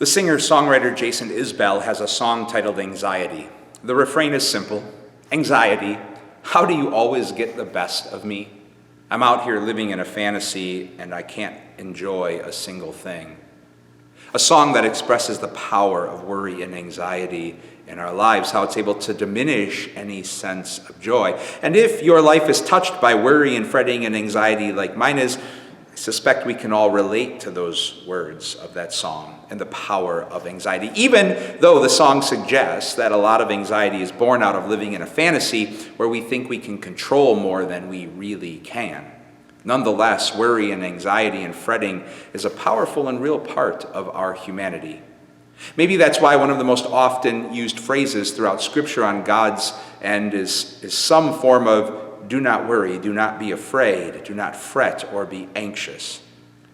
The singer-songwriter Jason Isbell has a song titled Anxiety. The refrain is simple. Anxiety, how do you always get the best of me? I'm out here living in a fantasy and I can't enjoy a single thing. A song that expresses the power of worry and anxiety in our lives, how it's able to diminish any sense of joy. And if your life is touched by worry and fretting and anxiety like mine is, I suspect we can all relate to those words of that song and the power of anxiety, even though the song suggests that a lot of anxiety is born out of living in a fantasy where we think we can control more than we really can. Nonetheless, worry and anxiety and fretting is a powerful and real part of our humanity. Maybe that's why one of the most often used phrases throughout Scripture on God's end is some form of do not worry, do not be afraid, do not fret or be anxious.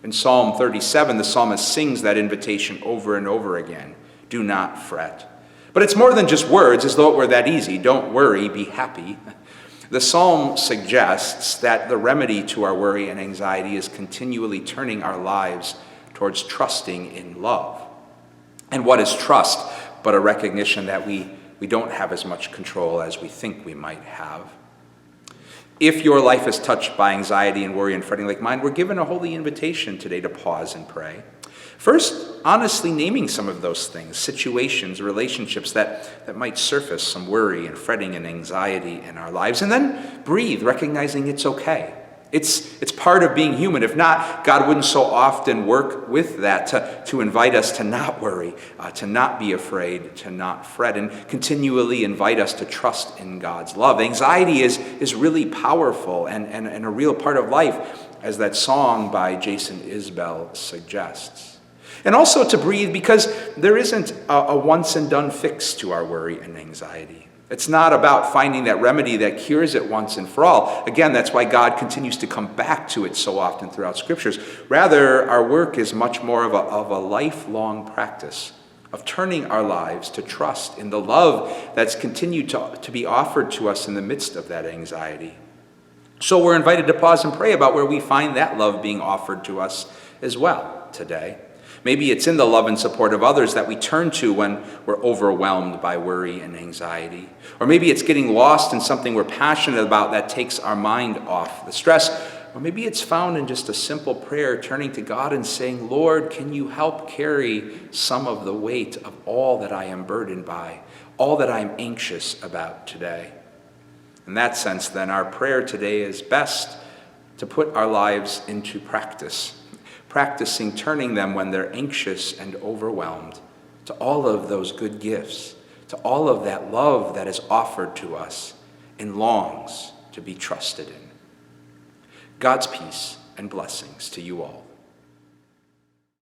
In Psalm 37, the psalmist sings that invitation over and over again. Do not fret. But it's more than just words, as though it were that easy. Don't worry, be happy. The psalm suggests that the remedy to our worry and anxiety is continually turning our lives towards trusting in love. And what is trust but a recognition that we don't have as much control as we think we might have? If your life is touched by anxiety and worry and fretting like mine, we're given a holy invitation today to pause and pray. First, honestly naming some of those things, situations, relationships that might surface some worry and fretting and anxiety in our lives. And then breathe, recognizing it's okay. It's part of being human. If not, God wouldn't so often work with that to invite us to not worry, to not be afraid, to not fret, and continually invite us to trust in God's love. Anxiety is really powerful and a real part of life, as that song by Jason Isbell suggests. And also to breathe, because there isn't a once and done fix to our worry and anxiety. It's not about finding that remedy that cures it once and for all. Again, that's why God continues to come back to it so often throughout Scriptures. Rather, our work is much more of a lifelong practice of turning our lives to trust in the love that's continued to be offered to us in the midst of that anxiety. So we're invited to pause and pray about where we find that love being offered to us as well today. Maybe it's in the love and support of others that we turn to when we're overwhelmed by worry and anxiety. Or maybe it's getting lost in something we're passionate about that takes our mind off the stress. Or maybe it's found in just a simple prayer, turning to God and saying, Lord, can you help carry some of the weight of all that I am burdened by, all that I'm anxious about today? In that sense, then, our prayer today is best to put our lives into practice. Practicing turning them when they're anxious and overwhelmed to all of those good gifts, to all of that love that is offered to us and longs to be trusted in. God's peace and blessings to you all.